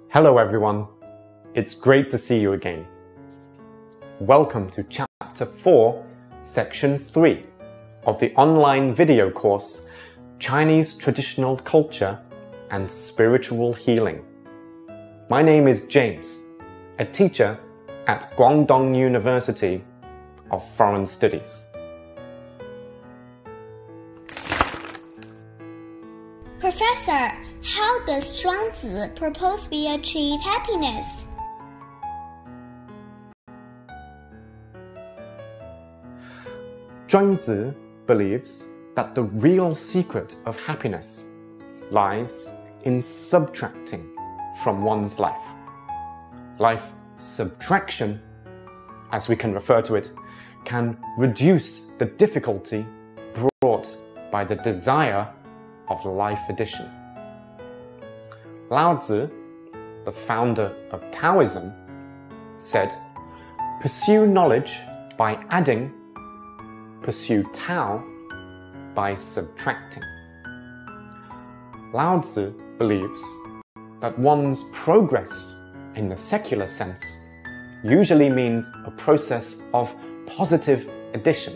Hello everyone, it's great to see you again. Welcome to Chapter 4, Section 3 of the online video course Chinese Traditional Culture and Spiritual Healing. My name is James, a teacher at Guangdong University of Foreign Studies. Professor, how does Zhuangzi propose we achieve happiness? Zhuangzi believes that the real secret of happiness lies in subtracting from one's life. Life subtraction, as we can refer to it, can reduce the difficulty brought by the desire of life addition. Lao Tzu, the founder of Taoism, said, "Pursue knowledge by adding, pursue Tao by subtracting." Lao Tzu believes that one's progress in the secular sense usually means a process of positive addition.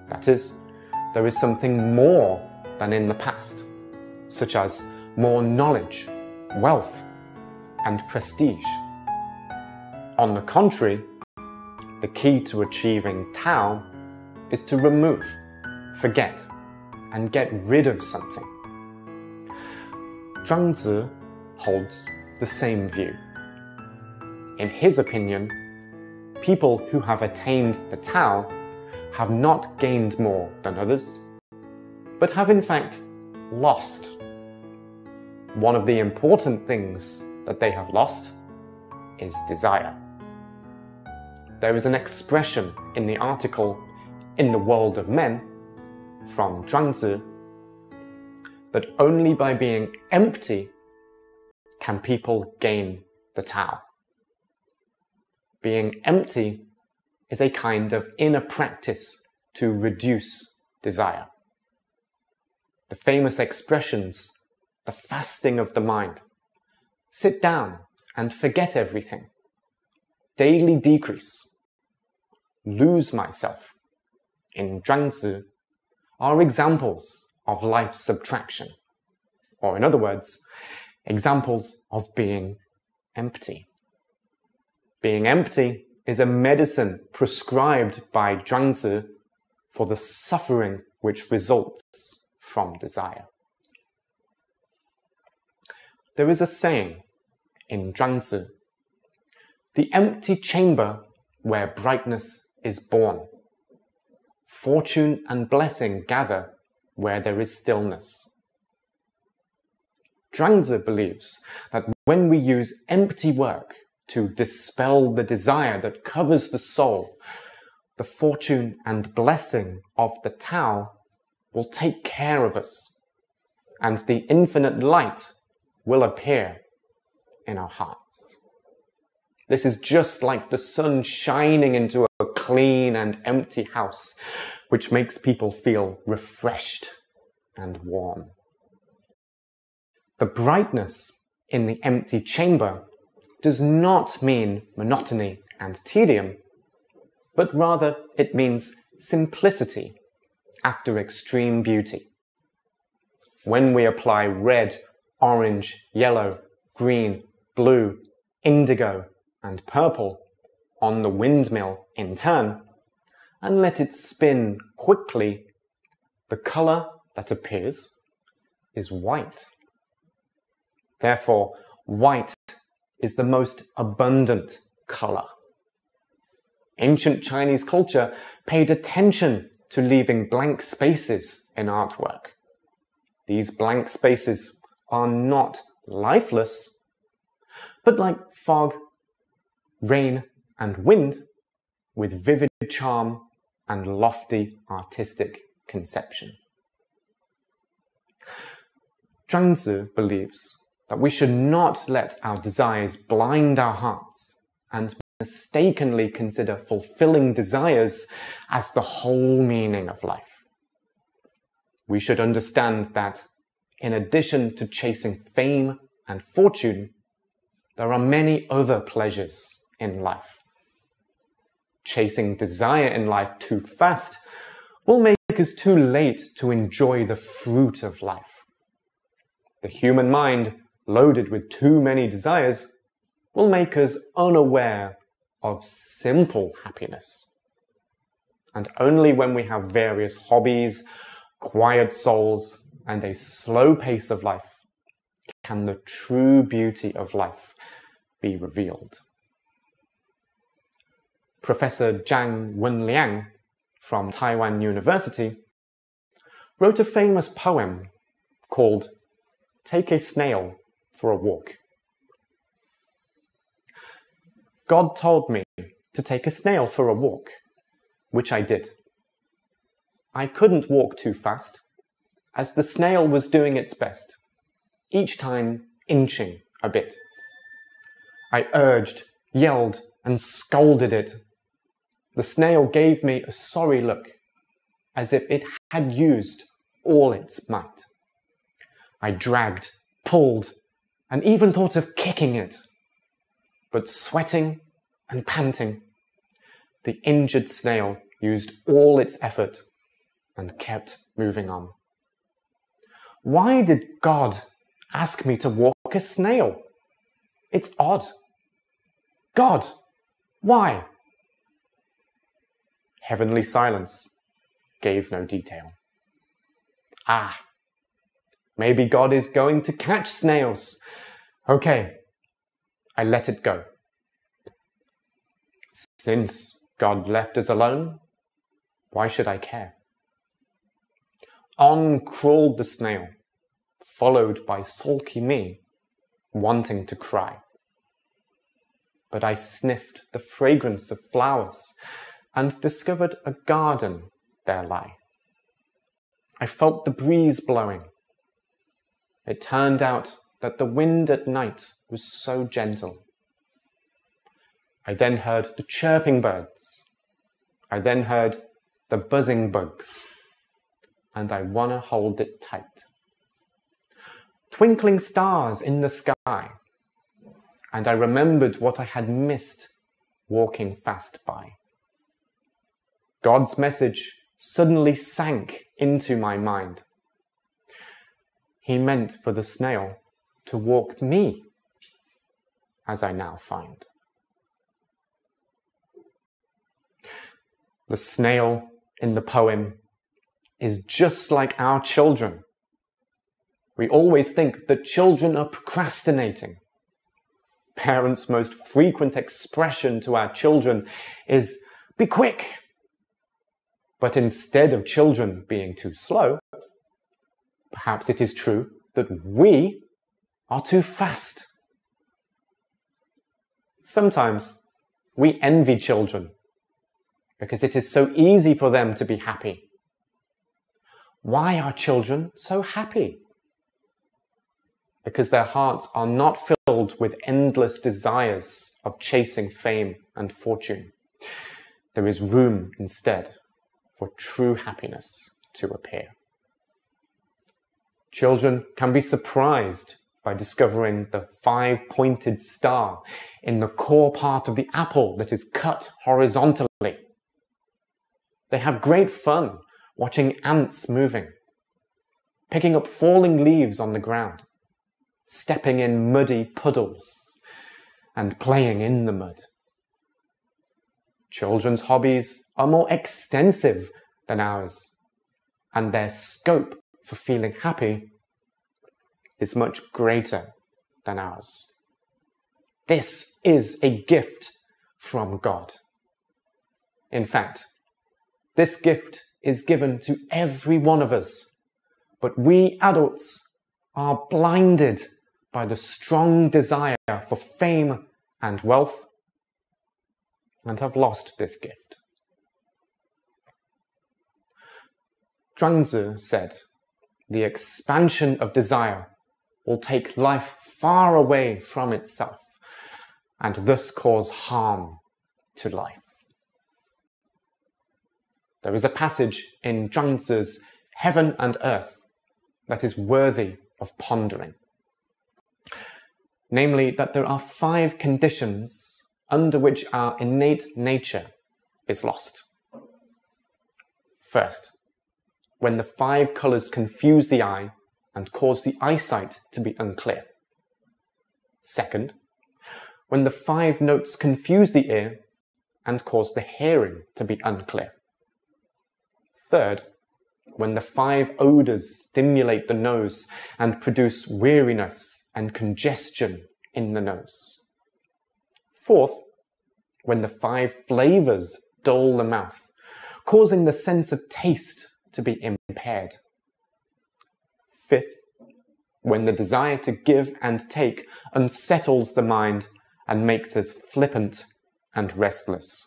That is, there is something more than in the past, such as more knowledge, wealth, and prestige. On the contrary, the key to achieving Tao is to remove, forget, and get rid of something. Zhuangzi holds the same view. In his opinion, people who have attained the Tao have not gained more than others, but have in fact lost. One of the important things that they have lost is desire. There is an expression in the article "In the World of Men" from Zhuangzi that only by being empty can people gain the Tao. Being empty is a kind of inner practice to reduce desire. The famous expressions, the fasting of the mind, sit down and forget everything, daily decrease, lose myself, in Zhuangzi, are examples of life subtraction, or in other words, examples of being empty. Being empty is a medicine prescribed by Zhuangzi for the suffering which results from desire. There is a saying in Zhuangzi, "The empty chamber where brightness is born. Fortune and blessing gather where there is stillness." Zhuangzi believes that when we use empty work to dispel the desire that covers the soul, the fortune and blessing of the Tao will take care of us, and the infinite light will appear in our hearts. This is just like the sun shining into a clean and empty house, which makes people feel refreshed and warm. The brightness in the empty chamber does not mean monotony and tedium, but rather it means simplicity after extreme beauty. When we apply red, orange, yellow, green, blue, indigo, and purple on the windmill in turn, and let it spin quickly, the color that appears is white. Therefore, white is the most abundant color. Ancient Chinese culture paid attention to leaving blank spaces in artwork. These blank spaces are not lifeless, but like fog, rain, and wind, with vivid charm and lofty artistic conception. Zhuangzi believes that we should not let our desires blind our hearts and mistakenly consider fulfilling desires as the whole meaning of life. We should understand that in addition to chasing fame and fortune, there are many other pleasures in life. Chasing desire in life too fast will make us too late to enjoy the fruit of life. The human mind, loaded with too many desires, will make us unaware of simple happiness. And only when we have various hobbies, quiet souls, and a slow pace of life can the true beauty of life be revealed. Professor Zhang Wenliang from Taiwan University wrote a famous poem called "Take a Snail for a Walk." God told me to take a snail for a walk, which I did. I couldn't walk too fast, as the snail was doing its best, each time inching a bit. I urged, yelled, and scolded it. The snail gave me a sorry look, as if it had used all its might. I dragged, pulled, and even thought of kicking it. But sweating and panting, the injured snail used all its effort and kept moving on. Why did God ask me to walk a snail? It's odd. God, why? Heavenly silence gave no detail. Ah, maybe God is going to catch snails. Okay, I let it go. Since God left us alone, why should I care? On crawled the snail, followed by sulky me, wanting to cry. But I sniffed the fragrance of flowers and discovered a garden there lie. I felt the breeze blowing. It turned out that the wind at night was so gentle. I then heard the chirping birds. I then heard the buzzing bugs. And I wanna hold it tight. Twinkling stars in the sky. And I remembered what I had missed walking fast by. God's message suddenly sank into my mind. He meant for the snail to walk me, as I now find. The snail in the poem is just like our children. We always think that children are procrastinating. Parents' most frequent expression to our children is, "Be quick." But instead of children being too slow, perhaps it is true that we are too fast. Sometimes we envy children because it is so easy for them to be happy. Why are children so happy? Because their hearts are not filled with endless desires of chasing fame and fortune. There is room instead for true happiness to appear. Children can be surprised by discovering the 5-pointed star in the core part of the apple that is cut horizontally. They have great fun watching ants moving, picking up falling leaves on the ground, stepping in muddy puddles, and playing in the mud. Children's hobbies are more extensive than ours, and their scope for feeling happy is much greater than ours. This is a gift from God. In fact, this gift is given to every one of us, but we adults are blinded by the strong desire for fame and wealth and have lost this gift. Zhuangzi said, "The expansion of desire will take life far away from itself and thus cause harm to life. There is a passage in Zhuangzi's Heaven and Earth that is worthy of pondering. Namely, that there are 5 conditions under which our innate nature is lost. First, when the 5 colours confuse the eye and cause the eyesight to be unclear. Second, when the 5 notes confuse the ear and cause the hearing to be unclear. Third, when the 5 odours stimulate the nose and produce weariness and congestion in the nose. Fourth, when the 5 flavours dull the mouth, causing the sense of taste to be impaired. Fifth, when the desire to give and take unsettles the mind and makes us flippant and restless.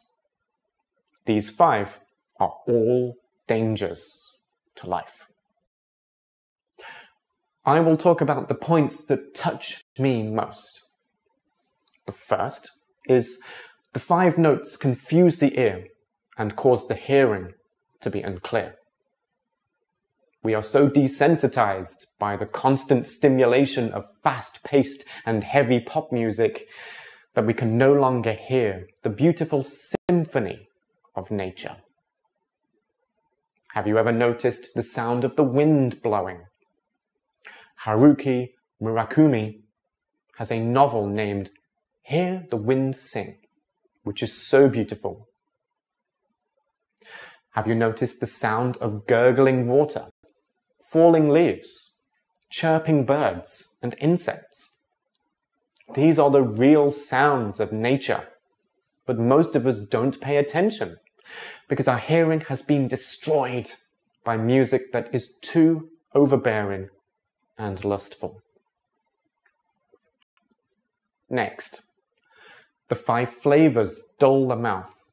These 5 are all dangers to life. I will talk about the points that touch me most. The first is the 5 notes confuse the ear and cause the hearing to be unclear. We are so desensitized by the constant stimulation of fast-paced and heavy pop music that we can no longer hear the beautiful symphony of nature. Have you ever noticed the sound of the wind blowing? Haruki Murakami has a novel named Hear the Wind Sing, which is so beautiful. Have you noticed the sound of gurgling water, falling leaves, chirping birds and insects? These are the real sounds of nature, but most of us don't pay attention because our hearing has been destroyed by music that is too overbearing and lustful. Next, the 5 flavours dull the mouth,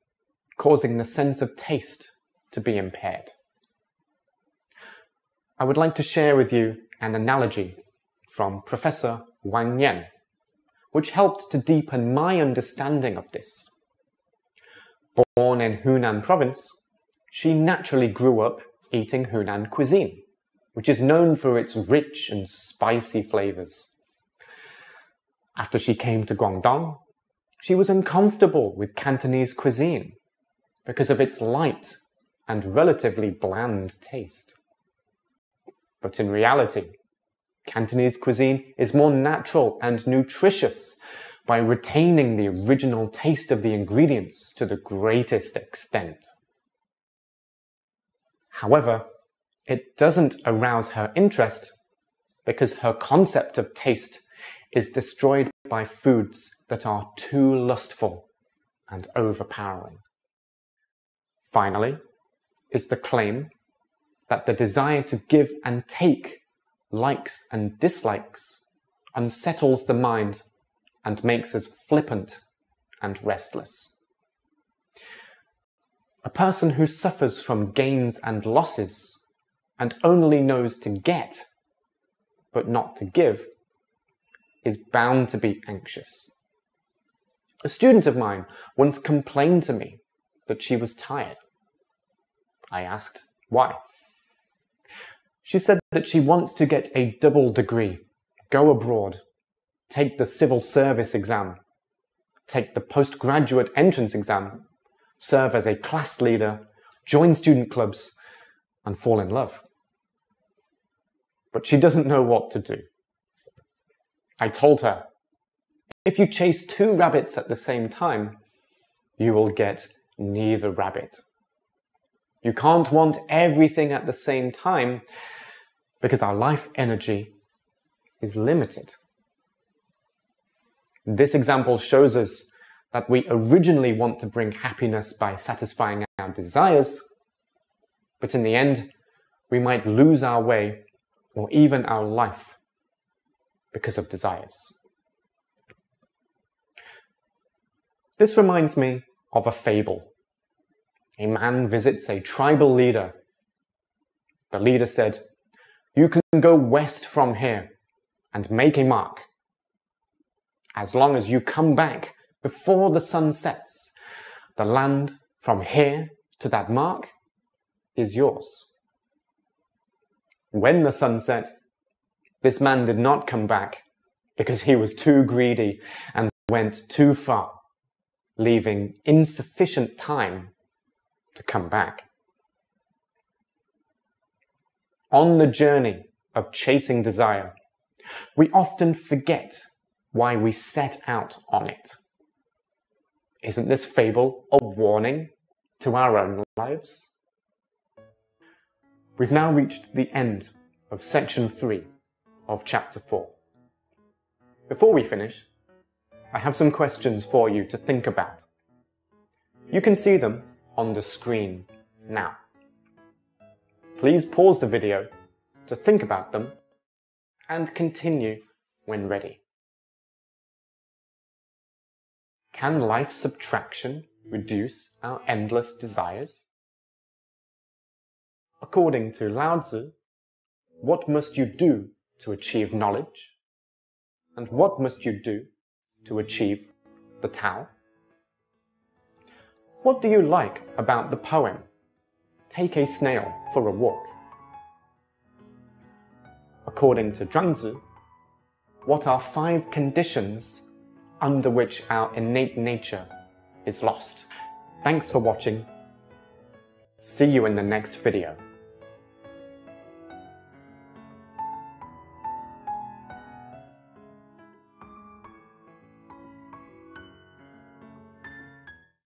causing the sense of taste to be impaired. I would like to share with you an analogy from Professor Wang Yan, which helped to deepen my understanding of this. Born in Hunan province, she naturally grew up eating Hunan cuisine, which is known for its rich and spicy flavours. After she came to Guangdong, she was uncomfortable with Cantonese cuisine because of its light and relatively bland taste. But in reality, Cantonese cuisine is more natural and nutritious by retaining the original taste of the ingredients to the greatest extent. However, it doesn't arouse her interest because her concept of taste is destroyed by foods that are too lustful and overpowering. Finally, is the claim that the desire to give and take likes and dislikes unsettles the mind and makes us flippant and restless. A person who suffers from gains and losses and only knows to get but not to give is bound to be anxious. A student of mine once complained to me that she was tired. I asked why. She said that she wants to get a double degree, go abroad, take the civil service exam, take the postgraduate entrance exam, serve as a class leader, join student clubs, and fall in love. But she doesn't know what to do. I told her, if you chase 2 rabbits at the same time, you will get neither rabbit. You can't want everything at the same time because our life energy is limited. This example shows us that we originally want to bring happiness by satisfying our desires, but in the end, we might lose our way or even our life because of desires. This reminds me of a fable. A man visits a tribal leader. The leader said, "You can go west from here and make a mark. As long as you come back before the sun sets, The land from here to that mark is yours. When the sun set, this man did not come back because he was too greedy and went too far, leaving insufficient time to come back. On the journey of chasing desire, we often forget why we set out on it. Isn't this fable a warning to our own lives? We've now reached the end of section 3 of chapter 4. Before we finish, I have some questions for you to think about. You can see them on the screen now. Please pause the video to think about them and continue when ready. Can life subtraction reduce our endless desires? According to Lao Tzu, what must you do to achieve knowledge? And what must you do to achieve the Tao? What do you like about the poem, Take a Snail for a Walk? According to Zhuangzi, what are 5 conditions under which our innate nature is lost? Thanks for watching. See you in the next video.